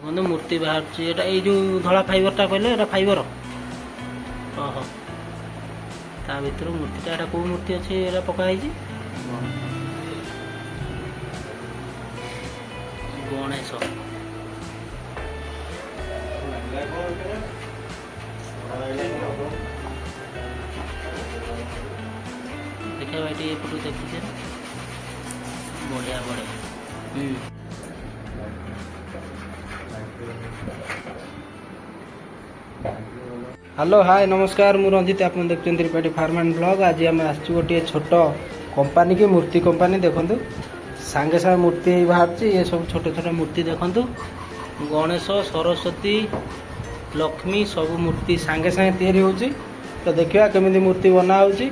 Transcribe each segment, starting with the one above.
बंधु मूर्ति बाहर जो धला फाइबरटा कहले एटा फाइबर ओहो ता भीतर मूर्तिटा एटा को मूर्ति अच्छे एटा पका गणेश देखा भाई एपटू देखीचे बढ़िया बढ़िया हेलो हाय नमस्कार मु रंजित आप देखते त्रिपाठी फार्म एंड ब्लॉग। आज आम आसचु गोटे छोट कंपानी की मूर्ति कंपानी देखंतु सांगे सांगे मूर्ति बाहर ये सब छोट छोट मूर्ति देखंतु गणेश सरस्वती लक्ष्मी सब मूर्ति सांगे सांगे तैयारी होची। तो देखिया केमिति मूर्ति बना होची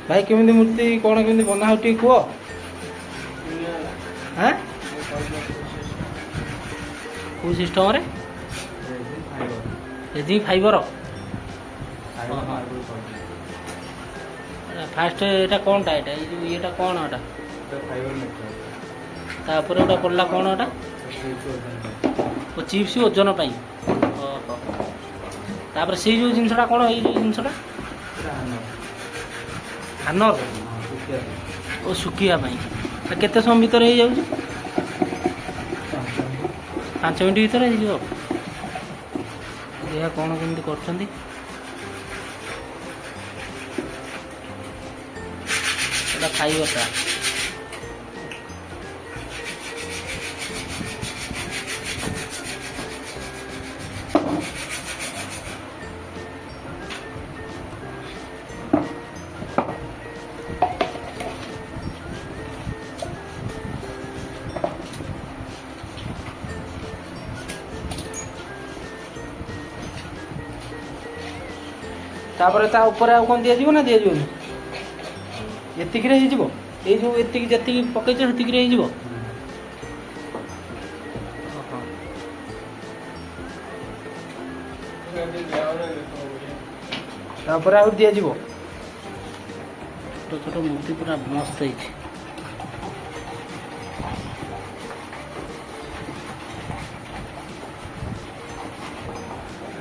भाई केमिति मूर्ति कौन केमिति बना हो टी को हैं को सिस्टम रे रेजिंग फाइबर फास्ट एटा कोनटा एटा एटा कोन एटा तापर एटा पड़ला कोन एटा ओ चिप्स ओजन पई ओहो तापर से जो जिंसटा कोन ए जो जिंसटा हानर ओ सुकिया पई केते समय भीतर हो जाउछ 5 मिनिट भीतर हो जाओ देखा कौन केमती कर फाइबरटा तापर ता ऊपर आ कोन दिया जीवो ना दिया जीवो एतिक रे हिजिबो ए जो एतिक जति पकै छ सेतिक रे हिजिबो तापर आ दिया जीवो छोट छोट मूर्ति पूरा मस्त है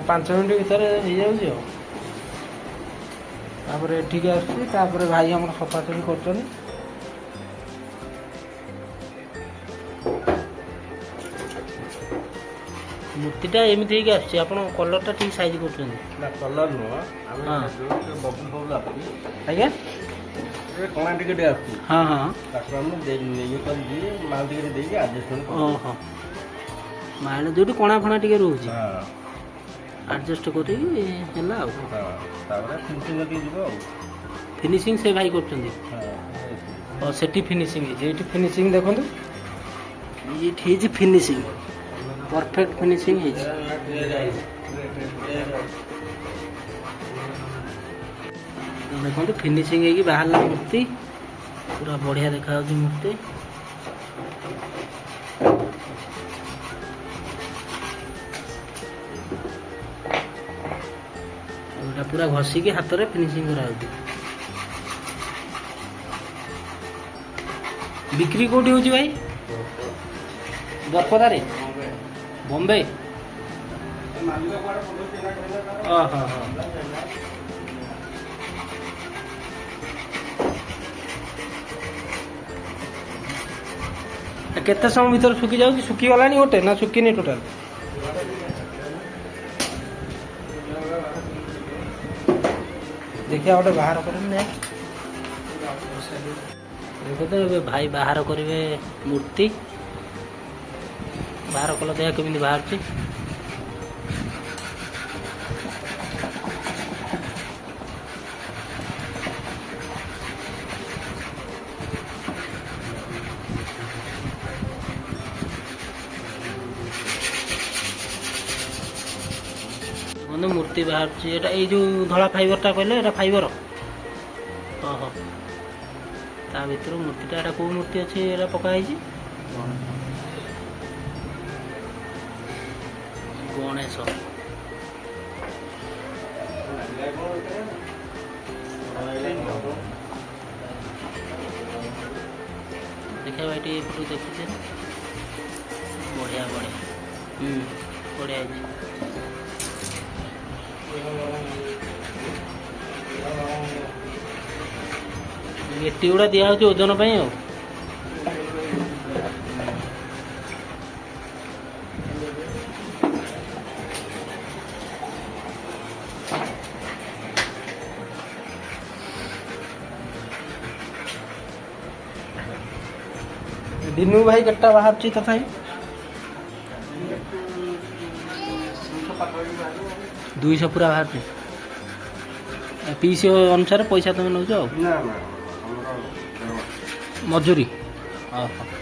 5 मिनिट भीतर हो जाउछ तापर ठीक है भाई हम सफासफी कर मूर्तिटा एमती आप कलरटा ठीक साइज कर कलर नुह आज्ञा कणा टिके हाँ हाँ माल टिके आडजस्टमेंट ओहो माल जो कणा फणा टिके रोज आडजस्ट कर फिनिशिंग से भाई कर फिनिशिंग फिनिशिंग देखो ये फिनिशिंग परफेक्ट फिनिशिंग देखो फिनिशिंग है बाहर मूर्ति पूरा बढ़िया देखा मूर्ति पूरा घषिकी हाथ में फिनिशिंग करा बिक्री कोठी होची भाई बरपदारे बॉम्बे केते समय भीतर सुखी जाऊ सुखी गलानी गोटे ना सुखी टोटाल देखिए गोटे बाहर कर देखो तो भाई बाहर करेंगे मूर्ति बाहर कल देखा केमी बाहर मूर्ति बाहर जो धला फाइबरटा कहले एटा फाइबर ओहो ता भीतर मूर्तिटा एटा को मूर्ति अच्छे एटा पका गणेश देखा भाई एपटू देखीचे बढ़िया बढ़िया ବଢ଼ିଆ ହେଇଛି। ଏଟି ଗୁଡ଼ା ଦିଆହେଉଛି ଓଜନ ପାଇଁ ଆଉ। ଦିନକୁ ଭାଇ କେତେଟା ବାହାରୁଛି ତଥାପି? 200 ପୁରା ବାହାରୁଛି। ପିସ୍ ଅନୁସାରେ ପଇସା ତମେ ନେଉଛ ଆଉ ନା ନା ଆମର ମଜୁରୀ। ଓହୋ।